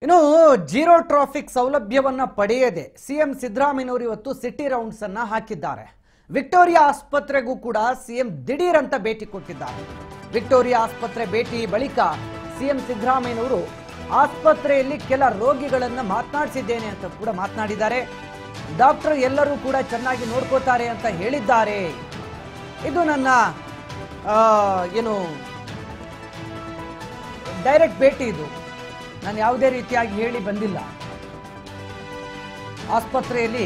ಇನ್ನು zero traffic ಸೌಲಭ್ಯವನ್ನ ಪಡೆಯದೆ CM ಸಿದ್ದರಾಮಯ್ಯನವರು ಇವತ್ತು ಸಿಟಿ ರೌಂಡ್ಸ್ ಅನ್ನ ಹಾಕಿದ್ದಾರೆ. ವಿಕ್ಟೋರಿಯಾ ಆಸ್ಪತ್ರೆಗೂ ಕೂಡ ಸಿಎಂ ದಿಢೀರ್ ಅಂತ ಭೇಟಿ ಕೊಟ್ಟಿದ್ದಾರೆ. ವಿಕ್ಟೋರಿಯಾ ಆಸ್ಪತ್ರೆ ಭೇಟಿ ಬಳಿಕ ಸಿಎಂ ಸಿದ್ದರಾಮಯ್ಯನವರು ಆಸ್ಪತ್ರೆಯಲ್ಲಿ ಕೆಲ ರೋಗಿಗಳನ್ನ ಮಾತನಾಡಿಸಿದ್ದೇನೆ ಅಂತ ಕೂಡ ಮಾತನಾಡಿದ್ದಾರೆ. ಡಾಕ್ಟರ್ ಎಲ್ಲರೂ ಕೂಡ ಚೆನ್ನಾಗಿ ನೋಡ್ಕೋತಾರೆ ಅಂತ ಹೇಳಿದ್ದಾರೆ. ಇದು ನನ್ನ ಏನು ಡೈರೆಕ್ಟ್ ಭೇಟಿ, ಇದು ನಾನು ಯಾವುದೇ ರೀತಿಯಾಗಿ ಹೇಳಿ ಬಂದಿಲ್ಲ. ಆಸ್ಪತ್ರೆಯಲ್ಲಿ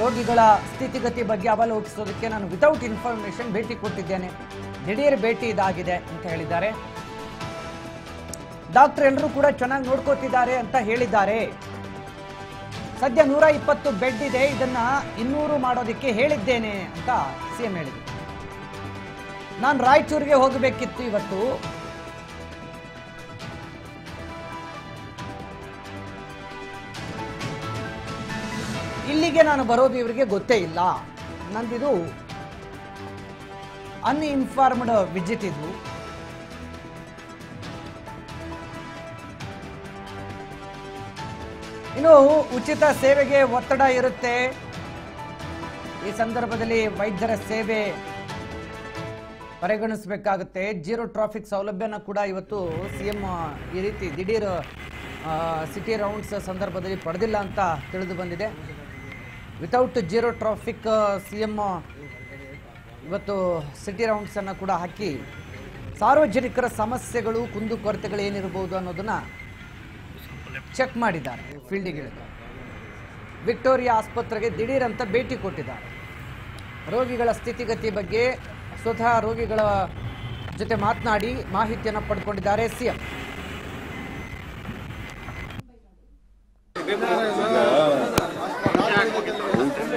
ರೋಗಿಗಳ ಸ್ಥಿತಿಗತಿ ಬಗ್ಗೆ ಅವಲೋಕಿಸೋದಕ್ಕೆ ನಾನು ವಿತೌಟ್ ಇನ್ಫಾರ್ಮೇಶನ್ ಭೇಟಿ ಕೊಟ್ಟಿದ್ದೇನೆ. ದಿಢೀರ್ ಭೇಟಿ ಇದಾಗಿದೆ ಅಂತ ಹೇಳಿದ್ದಾರೆ. ಡಾಕ್ಟರ್ ಎಲ್ಲರೂ ಕೂಡ ಚೆನ್ನಾಗಿ ನೋಡ್ಕೋತಿದ್ದಾರೆ ಅಂತ ಹೇಳಿದ್ದಾರೆ. ಸದ್ಯ 120 ಬೆಡ್ ಇದೆ, ಇದನ್ನ 200 ಮಾಡೋದಕ್ಕೆ ಹೇಳಿದ್ದೇನೆ ಅಂತ ಸಿಎಂ ಹೇಳಿದರು. ನಾನು ರಾಯಚೂರಿಗೆ ಹೋಗಬೇಕಿತ್ತು ಇವತ್ತು. ಇಲ್ಲಿಗೆ ನಾನು ಬರೋದು ಇವರಿಗೆ ಗೊತ್ತೇ ಇಲ್ಲ. ನಂದಿದು ಅನ್ಇನ್ಫಾರ್ಮ್ಡ್ ವಿಸಿಟ್. ಇದು ಇನ್ನು ಉಚಿತ ಸೇವೆಗೆ ಒತ್ತಡ ಇರುತ್ತೆ. ಈ ಸಂದರ್ಭದಲ್ಲಿ ವೈದ್ಯರ ಸೇವೆ ಪರಿಗಣಿಸಬೇಕಾಗುತ್ತೆ. ಜೀರೋ ಟ್ರಾಫಿಕ್ ಸೌಲಭ್ಯನ ಕೂಡ ಇವತ್ತು ಸಿಎಂ ಈ ರೀತಿ ದಿಢೀರ್ ಸಿಟಿ ರೌಂಡ್ಸ್ ಸಂದರ್ಭದಲ್ಲಿ ಪಡೆದಿಲ್ಲ ಅಂತ ತಿಳಿದು ಬಂದಿದೆ. ವಿತೌಟ್ ಜೀರೋ ಟ್ರಾಫಿಕ್ ಸಿಎಂ ಇವತ್ತು ಸಿಟಿ ರೌಂಡ್ಸ್ ಅನ್ನು ಕೂಡ ಹಾಕಿ ಸಾರ್ವಜನಿಕರ ಸಮಸ್ಯೆಗಳು ಕುಂದುಕೊರತೆಗಳು ಏನಿರಬಹುದು ಅನ್ನೋದನ್ನ ಚೆಕ್ ಮಾಡಿದ್ದಾರೆ. ಫೀಲ್ಡಿಗೆ ವಿಕ್ಟೋರಿಯಾ ಆಸ್ಪತ್ರೆಗೆ ದಿಢೀರ್ ಅಂತ ಭೇಟಿ ಕೊಟ್ಟಿದ್ದಾರೆ. ರೋಗಿಗಳ ಸ್ಥಿತಿಗತಿ ಬಗ್ಗೆ ಸ್ವತಃ ರೋಗಿಗಳ ಜೊತೆ ಮಾತನಾಡಿ ಮಾಹಿತಿಯನ್ನು ಪಡ್ಕೊಂಡಿದ್ದಾರೆ ಸಿಎಂ.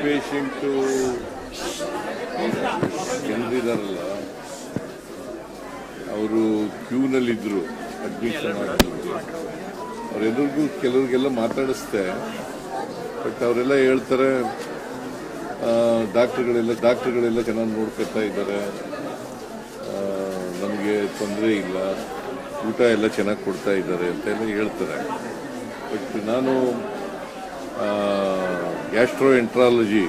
ಪೇಷಂಟು ಜನರಿದಾರಲ್ಲ, ಅವರು ಕ್ಯೂನಲ್ಲಿದ್ದರು ಅಡ್ಮಿಷನ್ ಆಗಿದ್ರು. ಅವರೆಲ್ಲರಿಗೂ ಕೆಲವ್ರಿಗೆಲ್ಲ ಮಾತಾಡಿಸ್ದೆ. ಬಟ್ ಅವರೆಲ್ಲ ಹೇಳ್ತಾರೆ ಡಾಕ್ಟರ್ಗಳೆಲ್ಲ ಚೆನ್ನಾಗಿ ನೋಡ್ಕೊತಾ ಇದ್ದಾರೆ, ನಮಗೆ ತೊಂದರೆ ಇಲ್ಲ, ಊಟ ಎಲ್ಲ ಚೆನ್ನಾಗಿ ಕೊಡ್ತಾ ಇದ್ದಾರೆ ಅಂತೆಲ್ಲ ಹೇಳ್ತಾರೆ. ಬಟ್ ನಾನು ಗ್ಯಾಸ್ಟ್ರೋಎಂಟ್ರಾಲಜಿ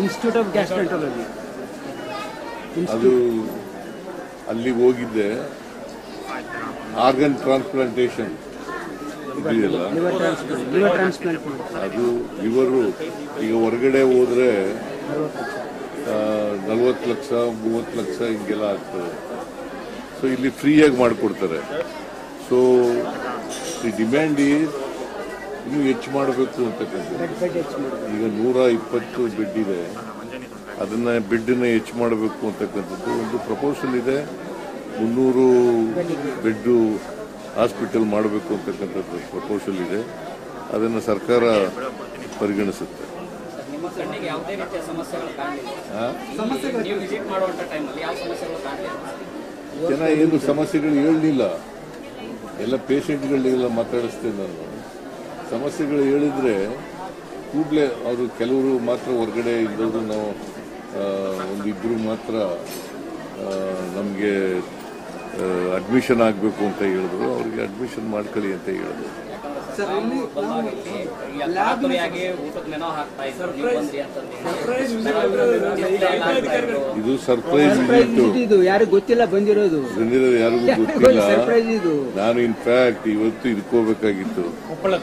ಇನ್ಸ್ಟಿಟ್ಯೂಟ್ ಆಫ್ ಗ್ಯಾಸ್ಟ್ರೋಎಂಟ್ರಾಲಜಿ ಅದು ಅಲ್ಲಿ ಹೋಗಿದ್ದೆ. ಆರ್ಗನ್ ಟ್ರಾನ್ಸ್ಪ್ಲಾಂಟೇಶನ್ ಇದೆಯಲ್ಲ, ಅದು ಲಿವರು ಈಗ ಹೊರಗಡೆ ಹೋದ್ರೆ 40 ಲಕ್ಷ 30 ಲಕ್ಷ ಹಿಂಗೆಲ್ಲ ಆಗ್ತದೆ. ಸೊ ಇಲ್ಲಿ ಫ್ರೀಯಾಗಿ ಮಾಡಿಕೊಡ್ತಾರೆ. ಸೊ ದಿ ಡಿಮ್ಯಾಂಡ್ ಈಸ್ ಇನ್ನೂ ಹೆಚ್ಚು ಮಾಡಬೇಕು ಅಂತಕ್ಕಂಥದ್ದು. ಈಗ 120 ಬೆಡ್ ಇದೆ, ಅದನ್ನ ಬೆಡ್ನ ಹೆಚ್ಚು ಮಾಡಬೇಕು ಅಂತಕ್ಕಂಥದ್ದು ಒಂದು ಪ್ರಪೋಸಲ್ ಇದೆ. 300 ಬೆಡ್ ಹಾಸ್ಪಿಟಲ್ ಮಾಡಬೇಕು ಅಂತಕ್ಕಂಥದ್ದು ಪ್ರಪೋಸಲ್ ಇದೆ. ಅದನ್ನು ಸರ್ಕಾರ ಪರಿಗಣಿಸುತ್ತೆ. ಜನ ಏನು ಸಮಸ್ಯೆಗಳು ಹೇಳಲಿಲ್ಲ, ಎಲ್ಲ ಪೇಷಂಟ್ಗಳಿಗೆಲ್ಲ ಮಾತಾಡಿಸ್ತೇನೆ ನಾನು. ಸಮಸ್ಯೆಗಳು ಹೇಳಿದ್ರೆ ಕೂಡಲೇ ಅವರು ಕೆಲವರು ಮಾತ್ರ ಹೊರಗಡೆ ಇದ್ದವರು, ನಾವು ಒಂದಿಬ್ಬರು ಮಾತ್ರ ನಮಗೆ ಅಡ್ಮಿಷನ್ ಆಗಬೇಕು ಅಂತ ಹೇಳಿದ್ರು. ಅವ್ರಿಗೆ ಅಡ್ಮಿಷನ್ ಮಾಡ್ಕೊಳ್ಳಿ ಅಂತ ಹೇಳಿದ್ರು. ಇದು ಸರ್ಪ್ರೈಸ್ ವಿಸಿಟ್, ಯಾರಿಗೂ ಗೊತ್ತಿಲ್ಲ, ಬಂದಿರೋದು ಯಾರಿಗೂ ಗೊತ್ತಿಲ್ಲ. ನಾನು ಇನ್ಫ್ಯಾಕ್ಟ್ ಇವತ್ತು ಇದಕ್ಕೋಗ್ಬೇಕಾಗಿತ್ತು,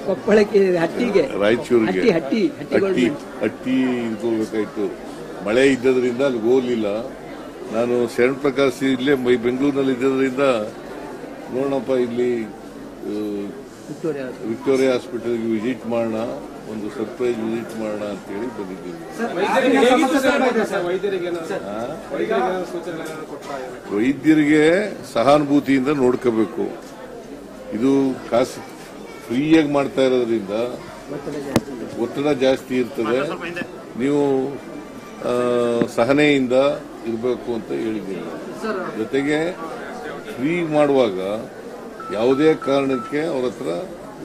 ಕೊಪ್ಪಳಕ್ಕೆ, ಹಟ್ಟಿಗೆ, ರಾಯಚೂರಿಗೆ ಹಟ್ಟಿ ಇದಕ್ಕೋಗ್ಬೇಕಾಗಿತ್ತು. ಮಳೆ ಇದ್ದದ್ರಿಂದ ಅಲ್ಲಿ ಹೋಗ್ಲಿಲ್ಲ. ನಾನು ಶರಣ್ ಪ್ರಕಾಶ್ ಇಲ್ಲೇ ಬೆಂಗಳೂರಿನಲ್ಲಿ ಇದ್ದದ್ರಿಂದ ನೋಡೋಣಪ್ಪ ಇಲ್ಲಿ ವಿಕ್ಟೋರಿಯಾ ಹಾಸ್ಪಿಟಲ್ಗೆ ವಿಸಿಟ್ ಮಾಡೋಣ, ಒಂದು ಸರ್ಪ್ರೈಸ್ ವಿಸಿಟ್ ಮಾಡೋಣ ಅಂತೇಳಿ ಬಂದಿದ್ದೀವಿ. ವೈದ್ಯರಿಗೆ ಸಹಾನುಭೂತಿಯಿಂದ ನೋಡ್ಕೋಬೇಕು. ಇದು ಕಾಸು ಫ್ರೀಯಾಗಿ ಮಾಡ್ತಾ ಇರೋದ್ರಿಂದ ಒತ್ತಡ ಜಾಸ್ತಿ ಇರ್ತದೆ. ನೀವು ಸಹನೆಯಿಂದ ಇರಬೇಕು ಅಂತ ಹೇಳಿದ್ದೀನಿ. ಜೊತೆಗೆ ಫ್ರೀ ಮಾಡುವಾಗ ಯಾವುದೇ ಕಾರಣಕ್ಕೆ ಅವ್ರ ಹತ್ರ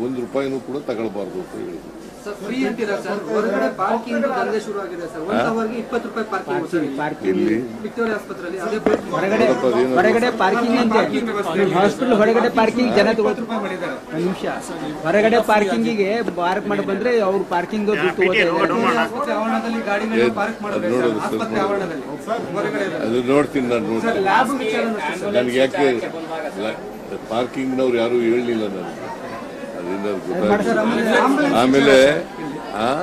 ₹1 ಕೂಡ ತಗೊಳ್ಬಾರ್ದು ಅಂತ ಹೇಳಿದ್ರು. ಫ್ರೀ ಅಂತೀರಾ ಸರ್? ಹೊರಗಡೆ ಪಾರ್ಕಿಂಗ್ ದಂಧೆ ಶುರು ಆಗಿದೆ ಸರ್. 1 ಅವರ್ಗೆ ₹20 ಪಾರ್ಕಿಂಗ್ ಇಲ್ಲಿ ವಿಕ್ಟೋರಿಯಾ ಆಸ್ಪತ್ರೆಯಲ್ಲಿ. ಅದೇ ಹೊರಗಡೆ ಪಾರ್ಕಿಂಗ್ ಅಂತೆ. ಹಾಸ್ಪಿಟಲ್ ಹೊರಗಡೆ ಪಾರ್ಕಿಂಗ್ ಜನ ತಗೊಳ್ತಾರೆ. ಒಂದು ನಿಮಿಷ, ಹೊರಗಡೆ ಪಾರ್ಕಿಂಗಿಗೆ ಪಾರ್ಕ್ ಮಾಡಿ ಬಂದ್ರೆ ಅವ್ರು ಪಾರ್ಕಿಂಗ್ ದುಡ್ಡು ತಗೋತಾರೆ. ಆಸ್ಪತ್ರೆ ಆವರಣದಲ್ಲಿ ಗಾಡಿಗಳನ್ನ ಪಾರ್ಕ್ ಮಾಡಬೇಕು. ಆಸ್ಪತ್ರೆ ಆವರಣದಲ್ಲಿ ಹೊರಗಡೆ ಅದು ನೋಡ್ತೀನಿ ನಾನು. ನನಗೆ ಯಾಕೆ ಪಾರ್ಕಿಂಗ್ನವ್ರು ಯಾರು ಹೇಳಲಿಲ್ಲ ನನಗೆ, ಅದರಿಂದ ಗೊತ್ತಾಯ್ತು. ಆಮೇಲೆ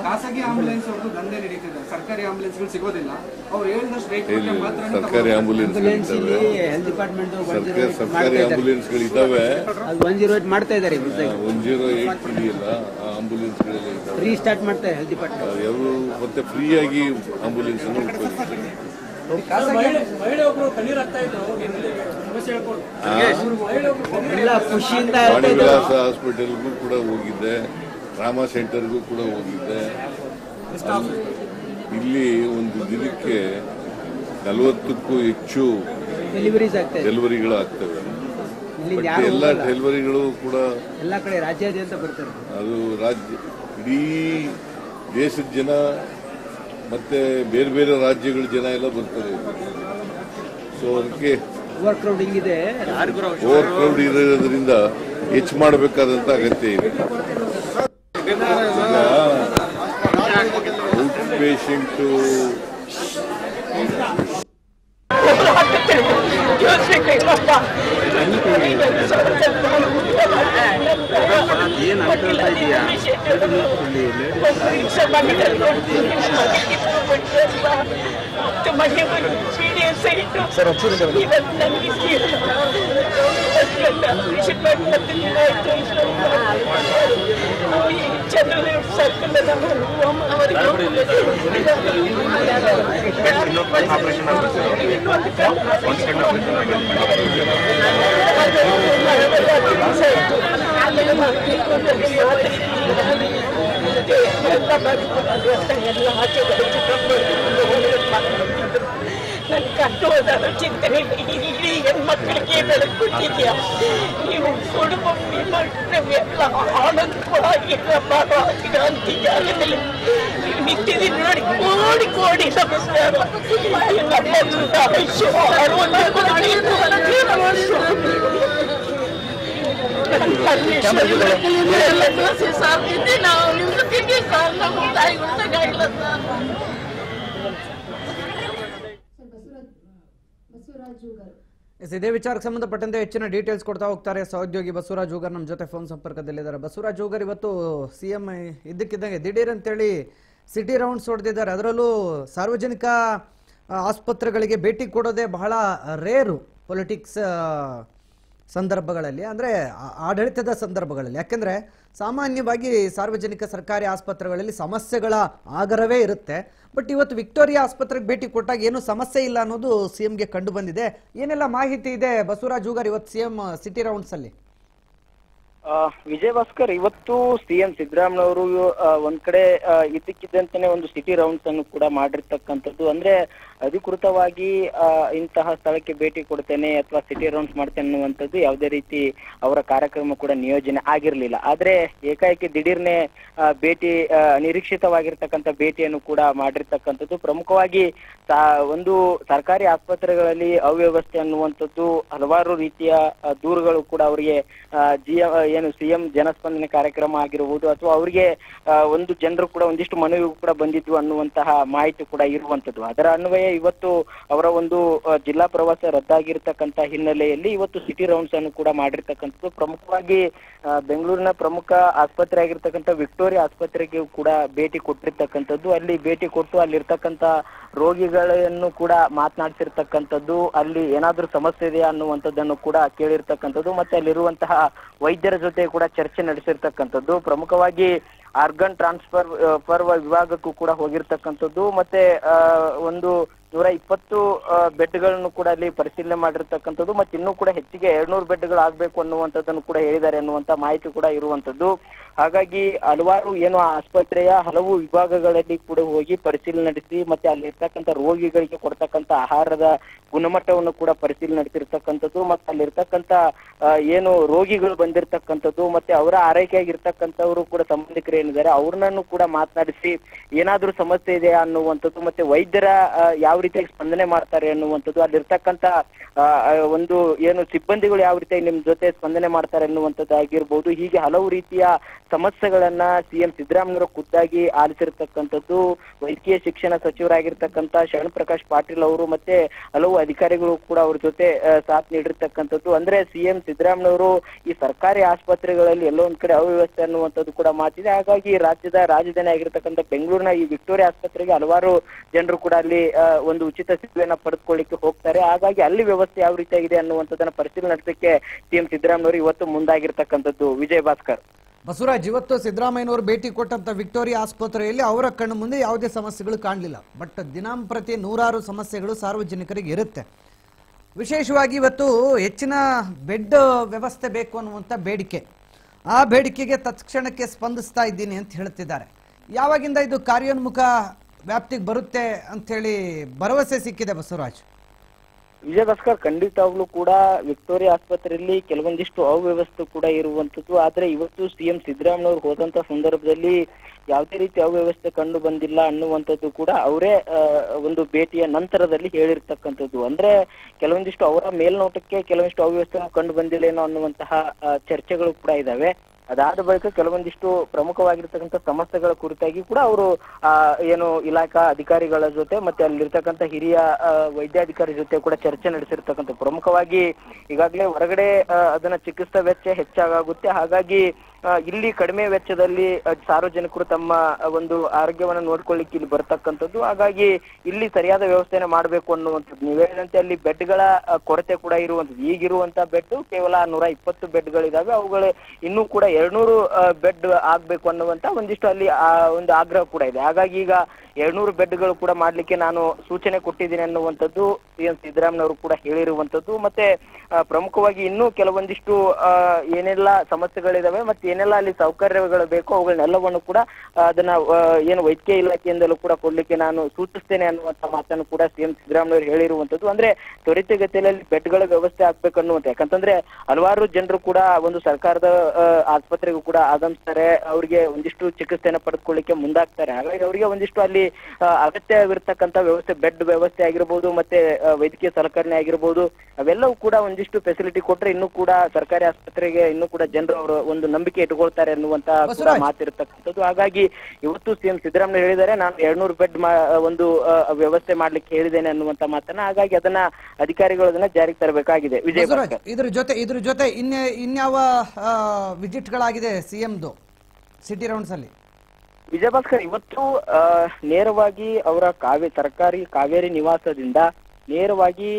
ಖಾಸಗಿ ಆಂಬುಲೆನ್ಸ್ ಅವ್ರದ್ದು ದಂಧೆ ನಡೀತಿದೆ. ಸರ್ಕಾರಿ ಆಂಬುಲೆನ್ಸ್ಗಳು ಸಿಗೋದಿಲ್ಲ. ಅವ್ರು ಹೇಳಿದಷ್ಟು ರೇಟ್ ಮಾತ್ರ ಸರ್ಕಾರಿ ಆಂಬುಲೆನ್ಸ್ ಹೆಲ್ತ್ ಡಿಪಾರ್ಟ್ಮೆಂಟ್ ಸರ್ಕಾರಿ ಆಂಬುಲೆನ್ಸ್ಗಳಿದ್ದಾವೆ. 108 ಮಾಡ್ತಾ ಇದ್ದಾರೆ. 108 ಇದೆಯಲ್ಲ, ಆ ಆಂಬುಲೆನ್ಸ್ಗಳೆಲ್ಲ ಇದ್ದಾವೆ. ಫ್ರೀ ಸ್ಟಾರ್ಟ್ ಮಾಡ್ತಾರೆ ಹೆಲ್ತ್ ಡಿಪಾರ್ಟ್ಮೆಂಟ್. ಅವರು ಮತ್ತೆ ಫ್ರೀಯಾಗಿ ಆಂಬುಲೆನ್ಸ್ ಅನ್ನು ಉಪಯೋಗಿಸ್ತಾರೆ. ಎಲ್ಲ ಖುಷಿಯಿಂದ ವಾಣಿವಿಲಾಸ ಹಾಸ್ಪಿಟಲ್ಗೂ ಕೂಡ ಹೋಗಿದ್ದೆ, ರಾಮ ಸೆಂಟರ್ಗೂ ಕೂಡ ಹೋಗಿದ್ದೆ. ಇಲ್ಲಿ ಒಂದು ದಿನಕ್ಕೆ 40ಕ್ಕೂ ಹೆಚ್ಚು ಡೆಲಿವರೀಸ್ ಆಗ್ತಾ ಇದೆ. ಡೆಲಿವರಿಗಳು ಆಗ್ತವೆ. ಇಲ್ಲಿ ಬಟ್ ಯಾರು ಎಲ್ಲ ಡೆಲಿವರಿಗಳು ಕೂಡ ಎಲ್ಲ ಕಡೆ ರಾಜ್ಯಾದ್ಯಂತ ಬರ್ತಾರೆ. ಅದು ಇಡೀ ದೇಶದ ಜನ ಮತ್ತೆ ಬೇರೆ ಬೇರೆ ರಾಜ್ಯಗಳ ಜನ ಎಲ್ಲ ಬರ್ತಾರೆ. ಸೊ ಅದಕ್ಕೆ ಓವರ್ ಕ್ರೌಡಿಂಗ್ ಇದೆ. ಓವರ್ ಕ್ರೌಡ್ ಇರೋದ್ರಿಂದ ಹೆಚ್ಚು ಮಾಡಬೇಕಾದಂತ ಅಗತ್ಯ ಇದೆ. ಔಟ್ ಪೇಷಂಟ್ ನನ್ನ ಕಂಡು ಹೋದಾಗ ಚಿಂತನೆ ಇಡೀ ಹೆಣ್ಮಕ್ಳಿಗೆ ಬೆಳಕೊಟ್ಟಿದ್ಯಾ ನೀವು ಕುಟುಂಬ ಎಲ್ಲ ಆನಂದವಾಗಿ ಅಂತ ಜಾಗದಲ್ಲಿ ನೀವು ನಿಂತಿದ್ದೀರಿ ನೋಡಿ. ಕೋಡಿ ಕೋಡಿ ನಮಸ್ಕಾರ. ನಾವು ನಿಮ್ಗೆ ಸರ್ ನಮ್ಮ ತಾಯಿ ಗೊತ್ತಾಗಿಲ್ಲ ಸರ್. ಇದೇ ವಿಚಾರಕ್ಕೆ ಸಂಬಂಧಪಟ್ಟಂತೆ ಹೆಚ್ಚಿನ ಡೀಟೇಲ್ಸ್ ಕೊಡ್ತಾ ಹೋಗ್ತಾರೆ ಸಹೋದ್ಯೋಗಿ ಬಸವರಾಜ್ ಹೂಗಾರ್ ನಮ್ಮ ಜೊತೆ ಫೋನ್ ಸಂಪರ್ಕದಲ್ಲಿದ್ದಾರೆ. ಬಸವರಾಜ್ ಹೂಗಾರ್, ಇವತ್ತು ಸಿಎಂ ಇದ್ದಕ್ಕಿದ್ದಂಗೆ ದಿಢೀರ್ ಅಂತೇಳಿ ಸಿಟಿ ರೌಂಡ್ಸ್ ಹೊಡೆದಿದ್ದಾರೆ. ಅದರಲ್ಲೂ ಸಾರ್ವಜನಿಕ ಆಸ್ಪತ್ರೆಗಳಿಗೆ ಭೇಟಿ ಕೊಡೋದೇ ಬಹಳ ರೇರು ಪೊಲಿಟಿಕ್ಸ್ ಸಂದರ್ಭಗಳಲ್ಲಿ, ಅಂದರೆ ಆಡಳಿತದ ಸಂದರ್ಭಗಳಲ್ಲಿ. ಯಾಕೆಂದರೆ ಸಾಮಾನ್ಯವಾಗಿ ಸಾರ್ವಜನಿಕ ಸರ್ಕಾರಿ ಆಸ್ಪತ್ರೆಗಳಲ್ಲಿ ಸಮಸ್ಯೆಗಳ ಆಗರವೇ ಇರುತ್ತೆ. ಬಟ್ ಇವತ್ತು ವಿಕ್ಟೋರಿಯಾ ಆಸ್ಪತ್ರೆಗೆ ಭೇಟಿ ಕೊಟ್ಟಾಗ ಏನು ಸಮಸ್ಯೆ ಇಲ್ಲ ಅನ್ನೋದು ಸಿಎಂಗೆ ಕಂಡು ಬಂದಿದೆ. ಏನೆಲ್ಲ ಮಾಹಿತಿ ಇದೆ ಬಸವರಾಜ್ ಹೂಗಾರ್ ಇವತ್ತು ಸಿಎಂ ಸಿಟಿ ರೌಂಡ್ಸ್ ಅಲ್ಲಿ? ವಿಜಯ್ ಭಾಸ್ಕರ್, ಇವತ್ತು ಸಿಎಂ ಸಿದ್ದರಾಮಯ್ಯನವರು ಒಂದ್ ಕಡೆ ಇದ್ದಕ್ಕಿದ್ದಂತಾನೆ ಒಂದು ಸಿಟಿ ರೌಂಡ್ಸ್ ಅನ್ನು ಕೂಡ ಮಾಡಿರ್ತಕ್ಕಂಥದ್ದು. ಅಂದ್ರೆ ಅಧಿಕೃತವಾಗಿ ಇಂತಹ ಸ್ಥಳಕ್ಕೆ ಭೇಟಿ ಕೊಡ್ತೇನೆ ಅಥವಾ ಸಿಟಿ ರೌಂಡ್ಸ್ ಮಾಡ್ತೇನೆ ಅನ್ನುವಂಥದ್ದು ಯಾವುದೇ ರೀತಿ ಅವರ ಕಾರ್ಯಕ್ರಮ ಕೂಡ ನಿಯೋಜನೆ ಆಗಿರ್ಲಿಲ್ಲ. ಆದ್ರೆ ಏಕಾಏಕಿ ದಿಢೀರ್ನೆ ಭೇಟಿ, ನಿರೀಕ್ಷಿತವಾಗಿರ್ತಕ್ಕಂಥ ಭೇಟಿಯನ್ನು ಕೂಡ ಮಾಡಿರ್ತಕ್ಕಂಥದ್ದು. ಪ್ರಮುಖವಾಗಿ ಒಂದು ಸರ್ಕಾರಿ ಆಸ್ಪತ್ರೆಗಳಲ್ಲಿ ಅವ್ಯವಸ್ಥೆ ಅನ್ನುವಂಥದ್ದು, ಹಲವಾರು ರೀತಿಯ ದೂರುಗಳು ಕೂಡ ಅವರಿಗೆ ಏನು ಸಿಎಂ ಜನಸ್ಪಂದನೆ ಕಾರ್ಯಕ್ರಮ ಆಗಿರಬಹುದು ಅಥವಾ ಅವರಿಗೆ ಒಂದು ಜನರು ಕೂಡ ಒಂದಿಷ್ಟು ಮನವಿ ಕೂಡ ಬಂದಿದ್ವು ಅನ್ನುವಂತಹ ಮಾಹಿತಿ ಕೂಡ ಇರುವಂತದ್ದು. ಅದರ ಅನ್ವಯ ಇವತ್ತು ಅವರ ಒಂದು ಜಿಲ್ಲಾ ಪ್ರವಾಸ ರದ್ದಾಗಿರ್ತಕ್ಕಂಥ ಹಿನ್ನೆಲೆಯಲ್ಲಿ ಇವತ್ತು ಸಿಟಿ ರೌಂಡ್ಸ್ ಅನ್ನು ಕೂಡ ಮಾಡಿರ್ತಕ್ಕಂಥದ್ದು. ಪ್ರಮುಖವಾಗಿ ಬೆಂಗಳೂರಿನ ಪ್ರಮುಖ ಆಸ್ಪತ್ರೆ ಆಗಿರ್ತಕ್ಕಂಥ ವಿಕ್ಟೋರಿಯಾ ಆಸ್ಪತ್ರೆಗೆ ಕೂಡ ಭೇಟಿ ಕೊಟ್ಟಿರ್ತಕ್ಕಂಥದ್ದು. ಅಲ್ಲಿ ಭೇಟಿ ಕೊಟ್ಟು ಅಲ್ಲಿರ್ತಕ್ಕಂಥ ರೋಗಿಗಳನ್ನು ಕೂಡ ಮಾತನಾಡ್ತಿರ್ತಕ್ಕಂಥದ್ದು, ಅಲ್ಲಿ ಏನಾದ್ರೂ ಸಮಸ್ಯೆ ಇದೆಯಾ ಅನ್ನುವಂಥದ್ದನ್ನು ಕೂಡ ಕೇಳಿರ್ತಕ್ಕಂಥದ್ದು, ಮತ್ತೆ ಅಲ್ಲಿರುವಂತಹ ವೈದ್ಯರ ಜೊತೆ ಕೂಡ ಚರ್ಚೆ ನಡೆಸಿರ್ತಕ್ಕಂಥದ್ದು. ಪ್ರಮುಖವಾಗಿ ಆರ್ಗನ್ ಟ್ರಾನ್ಸ್ಫರ್ ವಿಭಾಗಕ್ಕೂ ಕೂಡ ಹೋಗಿರ್ತಕ್ಕಂಥದ್ದು. ಮತ್ತೆ ಒಂದು 120 ಬೆಡ್ಗಳನ್ನು ಕೂಡ ಅಲ್ಲಿ ಪರಿಶೀಲನೆ ಮಾಡಿರ್ತಕ್ಕಂಥದ್ದು ಮತ್ತೆ ಇನ್ನೂ ಕೂಡ ಹೆಚ್ಚಿಗೆ 200 ಬೆಡ್ಗಳು ಆಗ್ಬೇಕು ಅನ್ನುವಂಥದ್ದನ್ನು ಕೂಡ ಹೇಳಿದ್ದಾರೆ ಅನ್ನುವಂತ ಮಾಹಿತಿ ಕೂಡ ಇರುವಂತದ್ದು. ಹಾಗಾಗಿ ಹಲವಾರು ಏನು ಆಸ್ಪತ್ರೆಯ ಹಲವು ವಿಭಾಗಗಳಲ್ಲಿ ಕೂಡ ಹೋಗಿ ಪರಿಶೀಲನೆ ನಡೆಸಿ ಮತ್ತೆ ಅಲ್ಲಿ ಇರ್ತಕ್ಕಂಥ ರೋಗಿಗಳಿಗೆ ಕೊಡ್ತಕ್ಕಂಥ ಆಹಾರದ ಗುಣಮಟ್ಟವನ್ನು ಕೂಡ ಪರಿಶೀಲನೆ ನಡೆಸಿರ್ತಕ್ಕಂಥದ್ದು ಮತ್ತೆ ಅಲ್ಲಿರ್ತಕ್ಕಂಥ ಏನು ರೋಗಿಗಳು ಬಂದಿರತಕ್ಕಂಥದ್ದು ಮತ್ತೆ ಅವರ ಆರೈಕೆಯಾಗಿರ್ತಕ್ಕಂಥವರು ಕೂಡ ಸಂಬಂಧಿಕರು ಏನಿದ್ದಾರೆ ಅವ್ರನ್ನೂ ಕೂಡ ಮಾತನಾಡಿಸಿ ಏನಾದ್ರೂ ಸಮಸ್ಯೆ ಇದೆಯಾ ಅನ್ನುವಂಥದ್ದು ಮತ್ತೆ ವೈದ್ಯರ ಯಾವ ರೀತಿಯಾಗಿ ಸ್ಪಂದನೆ ಮಾಡ್ತಾರೆ ಅನ್ನುವಂಥದ್ದು ಅಲ್ಲಿರ್ತಕ್ಕಂಥ ಒಂದು ಏನು ಸಿಬ್ಬಂದಿಗಳು ಯಾವ ರೀತಿಯಾಗಿ ನಿಮ್ ಜೊತೆ ಸ್ಪಂದನೆ ಮಾಡ್ತಾರೆ ಅನ್ನುವಂಥದ್ದು ಆಗಿರ್ಬೋದು. ಹೀಗೆ ಹಲವು ರೀತಿಯ ಸಮಸ್ಯೆಗಳನ್ನ ಸಿಎಂ ಸಿದ್ದರಾಮಯ್ಯ ಖುದ್ದಾಗಿ ಆಲಿಸಿರ್ತಕ್ಕಂಥದ್ದು. ವೈದ್ಯಕೀಯ ಶಿಕ್ಷಣ ಸಚಿವರಾಗಿರ್ತಕ್ಕಂಥ ಶರಣ್ ಪ್ರಕಾಶ್ ಪಾಟೀಲ್ ಅವರು ಮತ್ತೆ ಹಲವು ಅಧಿಕಾರಿಗಳು ಕೂಡ ಅವ್ರ ಜೊತೆ ಸಾಥ್ ನೀಡಿರ್ತಕ್ಕಂಥದ್ದು. ಅಂದ್ರೆ ಸಿಎಂ ಸಿದ್ದರಾಮಯ್ಯವರು ಈ ಸರ್ಕಾರಿ ಆಸ್ಪತ್ರೆಗಳಲ್ಲಿ ಎಲ್ಲೋ ಒಂದ್ ಕಡೆ ಅವ್ಯವಸ್ಥೆ ಅನ್ನುವಂಥದ್ದು ಕೂಡ ಮಾತಿದೆ. ಹಾಗಾಗಿ ರಾಜ್ಯದ ರಾಜಧಾನಿ ಆಗಿರ್ತಕ್ಕಂಥ ಬೆಂಗಳೂರಿನ ಈ ವಿಕ್ಟೋರಿಯಾ ಆಸ್ಪತ್ರೆಗೆ ಹಲವಾರು ಜನರು ಕೂಡ ಅಲ್ಲಿ ಒಂದು ಉಚಿತ ಸೇವೆಯನ್ನ ಪಡೆದುಕೊಳ್ಳಿಕ್ಕೆ ಹೋಗ್ತಾರೆ. ಹಾಗಾಗಿ ಅಲ್ಲಿ ವ್ಯವಸ್ಥೆ ಯಾವ ರೀತಿಯಾಗಿದೆ ಅನ್ನುವಂಥದ್ದನ್ನ ಪರಿಶೀಲನೆ ನಡೆಸಲಿಕ್ಕೆ ಸಿಎಂ ಸಿದ್ದರಾಮಯ್ಯವರು ಇವತ್ತು ಮುಂದಾಗಿರ್ತಕ್ಕಂಥದ್ದು. ವಿಜಯ್ ಭಾಸ್ಕರ್. ಬಸವರಾಜ್, ಇವತ್ತು ಸಿದ್ದರಾಮಯ್ಯನವರು ಭೇಟಿ ಕೊಟ್ಟಂತ ವಿಕ್ಟೋರಿಯಾ ಆಸ್ಪತ್ರೆಯಲ್ಲಿ ಅವರ ಕಣ್ಣು ಮುಂದೆ ಯಾವುದೇ ಸಮಸ್ಯೆಗಳು ಕಾಣಲಿಲ್ಲ. ಬಟ್ ದಿನಂಪ್ರತಿ ನೂರಾರು ಸಮಸ್ಯೆಗಳು ಸಾರ್ವಜನಿಕರಿಗೆ ಇರುತ್ತೆ. ವಿಶೇಷವಾಗಿ ಇವತ್ತು ಹೆಚ್ಚಿನ ಬೆಡ್ ವ್ಯವಸ್ಥೆ ಬೇಕು ಅನ್ನುವಂಥ ಬೇಡಿಕೆ, ಆ ಬೇಡಿಕೆಗೆ ತತ್ಕ್ಷಣಕ್ಕೆ ಸ್ಪಂದಿಸ್ತಾ ಇದ್ದೀನಿ ಅಂತ ಹೇಳ್ತಿದ್ದಾರೆ. ಯಾವಾಗಿಂದ ಇದು ಕಾರ್ಯೋನ್ಮುಖ ವ್ಯಾಪ್ತಿಗೆ ಬರುತ್ತೆ ಅಂಥೇಳಿ ಭರವಸೆ ಸಿಕ್ಕಿದೆ ಬಸವರಾಜ್? ವಿಜಯ್ ಭಾಸ್ಕರ್, ಖಂಡಿತವಾಗ್ಲೂ ಕೂಡ ವಿಕ್ಟೋರಿಯಾ ಆಸ್ಪತ್ರೆಯಲ್ಲಿ ಕೆಲವೊಂದಿಷ್ಟು ಅವ್ಯವಸ್ಥೆ ಕೂಡ ಇರುವಂತದ್ದು. ಆದ್ರೆ ಇವತ್ತು ಸಿಎಂ ಸಿದ್ದರಾಮಯ್ಯ ಹೋದಂತ ಸಂದರ್ಭದಲ್ಲಿ ಯಾವುದೇ ರೀತಿ ಅವ್ಯವಸ್ಥೆ ಕಂಡು ಬಂದಿಲ್ಲ ಅನ್ನುವಂಥದ್ದು ಕೂಡ ಅವರೇ ಒಂದು ಭೇಟಿಯ ನಂತರದಲ್ಲಿ ಹೇಳಿರ್ತಕ್ಕಂಥದ್ದು. ಅಂದ್ರೆ ಕೆಲವೊಂದಿಷ್ಟು ಅವರ ಮೇಲ್ನೋಟಕ್ಕೆ ಕೆಲವೊಂದಿಷ್ಟು ಅವ್ಯವಸ್ಥೆ ಕಂಡು ಬಂದಿಲ್ಲ ಏನೋ ಅನ್ನುವಂತಹ ಚರ್ಚೆಗಳು ಕೂಡ ಇದಾವೆ. ಅದಾದ ಬಳಿಕ ಕೆಲವೊಂದಿಷ್ಟು ಪ್ರಮುಖವಾಗಿರ್ತಕ್ಕಂಥ ಸಮಸ್ಯೆಗಳ ಕುರಿತಾಗಿ ಕೂಡ ಅವರು ಏನು ಇಲಾಖಾ ಅಧಿಕಾರಿಗಳ ಜೊತೆ ಮತ್ತೆ ಅಲ್ಲಿರ್ತಕ್ಕಂಥ ಹಿರಿಯ ವೈದ್ಯಾಧಿಕಾರಿ ಜೊತೆ ಕೂಡ ಚರ್ಚೆ ನಡೆಸಿರ್ತಕ್ಕಂಥ. ಪ್ರಮುಖವಾಗಿ ಈಗಾಗಲೇ ಹೊರಗಡೆ ಅದನ್ನ ಚಿಕಿತ್ಸಾ ವೆಚ್ಚ ಹೆಚ್ಚಾಗುತ್ತೆ. ಹಾಗಾಗಿ ಇಲ್ಲಿ ಕಡಿಮೆ ವೆಚ್ಚದಲ್ಲಿ ಸಾರ್ವಜನಿಕರು ತಮ್ಮ ಒಂದು ಆರೋಗ್ಯವನ್ನು ನೋಡ್ಕೊಳ್ಳಿಕ್ಕೆ ಇಲ್ಲಿ ಬರ್ತಕ್ಕಂಥದ್ದು. ಹಾಗಾಗಿ ಇಲ್ಲಿ ಸರಿಯಾದ ವ್ಯವಸ್ಥೆನ ಮಾಡಬೇಕು ಅನ್ನುವಂಥದ್ದು. ನೀವು ಹೇಳಿದಂತೆ ಅಲ್ಲಿ ಬೆಡ್ಗಳ ಕೊರತೆ ಕೂಡ ಇರುವಂಥದ್ದು. ಈಗಿರುವಂತಹ ಬೆಡ್ ಕೇವಲ 120 ಬೆಡ್ಗಳಿದಾವೆ. ಅವುಗಳು ಇನ್ನೂ ಕೂಡ 200 ಬೆಡ್ ಆಗ್ಬೇಕು ಅನ್ನುವಂತ ಒಂದಿಷ್ಟು ಅಲ್ಲಿ ಒಂದು ಆಗ್ರಹ ಕೂಡ ಇದೆ. ಹಾಗಾಗಿ ಈಗ 200 ಬೆಡ್ಗಳು ಕೂಡ ಮಾಡ್ಲಿಕ್ಕೆ ನಾನು ಸೂಚನೆ ಕೊಟ್ಟಿದ್ದೀನಿ ಅನ್ನುವಂಥದ್ದು ಸಿಎಂ ಸಿದ್ದರಾಮಯ್ಯವರು ಕೂಡ ಹೇಳಿರುವಂತದ್ದು. ಮತ್ತೆ ಪ್ರಮುಖವಾಗಿ ಇನ್ನೂ ಕೆಲವೊಂದಿಷ್ಟು ಏನೆಲ್ಲ ಸಮಸ್ಯೆಗಳಿದಾವೆ ಮತ್ತೆ ಏನೆಲ್ಲ ಅಲ್ಲಿ ಸೌಕರ್ಯಗಳು ಬೇಕು ಅವುಗಳನ್ನೆಲ್ಲವನ್ನು ಕೂಡ ಅದನ್ನ ಏನು ವೈದ್ಯಕೀಯ ಇಲಾಖೆಯಿಂದಲೂ ಕೂಡ ಕೊಡ್ಲಿಕ್ಕೆ ನಾನು ಸೂಚಿಸ್ತೇನೆ ಅನ್ನುವಂತ ಮಾತನ್ನು ಕೂಡ ಸಿಎಂ ಸಿದ್ದರಾಮಯ್ಯವರು ಹೇಳಿರುವಂತದ್ದು. ಅಂದ್ರೆ ತ್ವರಿತಗತಿಯಲ್ಲಿ ಬೆಡ್ಗಳ ವ್ಯವಸ್ಥೆ ಆಗ್ಬೇಕನ್ನುವಂತ. ಯಾಕಂತಂದ್ರೆ ಹಲವಾರು ಜನರು ಕೂಡ ಒಂದು ಸರ್ಕಾರದ ಆಸ್ಪತ್ರೆಗೂ ಕೂಡ ಆಗಮಿಸ್ತಾರೆ, ಅವರಿಗೆ ಒಂದಿಷ್ಟು ಚಿಕಿತ್ಸೆಯನ್ನು ಪಡೆದುಕೊಳ್ಳಿಕ್ಕೆ ಮುಂದಾಗ್ತಾರೆ. ಹಾಗಾಗಿ ಅವರಿಗೆ ಒಂದಿಷ್ಟು ಅಲ್ಲಿ ಅಗತ್ಯವಿರ್ತಕ್ಕಂಥ ವ್ಯವಸ್ಥೆ, ಬೆಡ್ ವ್ಯವಸ್ಥೆ ಆಗಿರ್ಬೋದು ಮತ್ತೆ ವೈದ್ಯಕೀಯ ಸಲಕರಣೆ ಆಗಿರ್ಬೋದು, ಅವೆಲ್ಲವೂ ಕೂಡ ಒಂದಿಷ್ಟು ಫೆಸಿಲಿಟಿ ಕೊಟ್ರೆ ಇನ್ನೂ ಕೂಡ ಸರ್ಕಾರಿ ಆಸ್ಪತ್ರೆಗೆ ಇನ್ನೂ ಕೂಡ ಜನರು ಅವರು ಒಂದು ನಂಬಿಕೆ ಇಟ್ಕೊಳ್ತಾರೆ ಅನ್ನುವಂತ ಮಾತಿರ್ತಕ್ಕಂಥದ್ದು. ಹಾಗಾಗಿ ಇವತ್ತು ಸಿಎಂ ಸಿದ್ದರಾಮಯ್ಯ ಹೇಳಿದ್ದಾರೆ, ನಾನು 200 ಬೆಡ್ ಒಂದು ವ್ಯವಸ್ಥೆ ಮಾಡ್ಲಿಕ್ಕೆ ಹೇಳಿದ್ದೇನೆ ಅನ್ನುವಂತ ಮಾತನ್ನ. ಹಾಗಾಗಿ ಅದನ್ನ ಅಧಿಕಾರಿಗಳು ಅದನ್ನ ಜಾರಿಗೆ ತರಬೇಕಾಗಿದೆ. ವಿಜಯ್ ಭಾಸ್ಕರ್, ಇದ್ರ ಜೊತೆ ಇನ್ಯಾವ ವಿಸಿಟ್ ಗಳಾಗಿದೆ ಸಿಎಂದು ಸಿಟಿ ರೌಂಡ್ಸ್ ಅಲ್ಲಿ? ವಿಜಯ್ ಭಾಸ್ಕರ್, ಇವತ್ತು ನೇರವಾಗಿ ಅವರ ಸರ್ಕಾರಿ ಕಾವೇರಿ ನಿವಾಸದಿಂದ ನೇರವಾಗಿ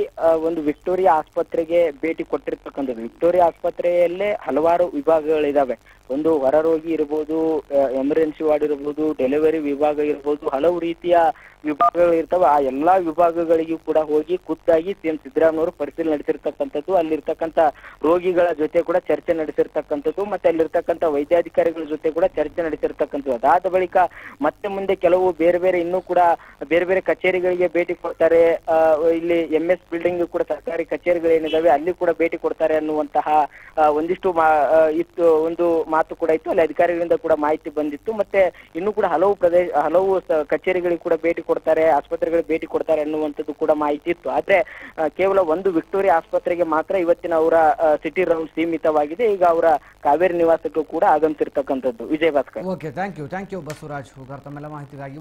ಒಂದು ವಿಕ್ಟೋರಿಯಾ ಆಸ್ಪತ್ರೆಗೆ ಭೇಟಿ ಕೊಟ್ಟಿರ್ತಕ್ಕಂಥದ್ದು. ವಿಕ್ಟೋರಿಯಾ ಆಸ್ಪತ್ರೆಯಲ್ಲೇ ಹಲವಾರು ವಿಭಾಗಗಳಿದಾವೆ. ಒಂದು ಹೊರರೋಗಿ ಇರ್ಬೋದು, ಎಮರ್ಜೆನ್ಸಿ ವಾರ್ಡ್ ಇರ್ಬೋದು, ಡೆಲಿವರಿ ವಿಭಾಗ ಇರ್ಬೋದು, ಹಲವು ರೀತಿಯ ವಿಭಾಗಗಳು ಇರ್ತವೆ. ಆ ಎಲ್ಲಾ ವಿಭಾಗಗಳಿಗೂ ಕೂಡ ಹೋಗಿ ಖುದ್ದಾಗಿ ಸಿಎಂ ಸಿದ್ದರಾಮಯ್ಯವರು ಪರಿಶೀಲನೆ ನಡೆಸಿರ್ತಕ್ಕಂಥದ್ದು. ಅಲ್ಲಿರ್ತಕ್ಕಂಥ ರೋಗಿಗಳ ಜೊತೆ ಕೂಡ ಚರ್ಚೆ ನಡೆಸಿರ್ತಕ್ಕಂಥದ್ದು ಮತ್ತೆ ಅಲ್ಲಿರ್ತಕ್ಕಂಥ ವೈದ್ಯಾಧಿಕಾರಿಗಳ ಜೊತೆ ಕೂಡ ಚರ್ಚೆ ನಡೆಸಿರ್ತಕ್ಕಂಥದ್ದು. ಅದಾದ ಬಳಿಕ ಮತ್ತೆ ಮುಂದೆ ಕೆಲವು ಬೇರೆ ಬೇರೆ ಇನ್ನೂ ಕೂಡ ಬೇರೆ ಬೇರೆ ಕಚೇರಿಗಳಿಗೆ ಭೇಟಿ ಕೊಡ್ತಾರೆ. ಇಲ್ಲಿ MS ಬಿಲ್ಡಿಂಗ್ ಕೂಡ ಸರ್ಕಾರಿ ಕಚೇರಿಗಳೇನಿದಾವೆ ಅಲ್ಲಿ ಕೂಡ ಭೇಟಿ ಕೊಡ್ತಾರೆ ಅನ್ನುವಂತಹ ಒಂದಿಷ್ಟು ಒಂದು ಮಾತು ಕೂಡ ಇತ್ತು. ಅಲ್ಲಿ ಅಧಿಕಾರಿಗಳಿಂದ ಕೂಡ ಮಾಹಿತಿ ಬಂದಿತ್ತು. ಮತ್ತೆ ಇನ್ನೂ ಕೂಡ ಹಲವು ಕಚೇರಿಗಳಿಗೆ ಕೂಡ ಭೇಟಿ ಕೊಡ್ತಾರೆ, ಆಸ್ಪತ್ರೆಗಳಿಗೆ ಭೇಟಿ ಕೊಡ್ತಾರೆ ಅನ್ನುವಂಥದ್ದು ಕೂಡ ಮಾಹಿತಿ ಇತ್ತು. ಆದ್ರೆ ಕೇವಲ ಒಂದು ವಿಕ್ಟೋರಿಯಾ ಆಸ್ಪತ್ರೆಗೆ ಮಾತ್ರ ಇವತ್ತಿನ ಅವರ ಸಿಟಿ ರೌಂಡ್ ಸೀಮಿತವಾಗಿದೆ. ಈಗ ಅವರ ಕಾವೇರಿ ನಿವಾಸಕ್ಕೂ ಕೂಡ ಆಗಮಿಸಿರ್ತಕ್ಕಂಥದ್ದು. Vijay Bhaskar. Okay, thank you Basavaraj. ತಮ್ಮೆಲ್ಲ ಮಾಹಿತಿಗಾಗಿ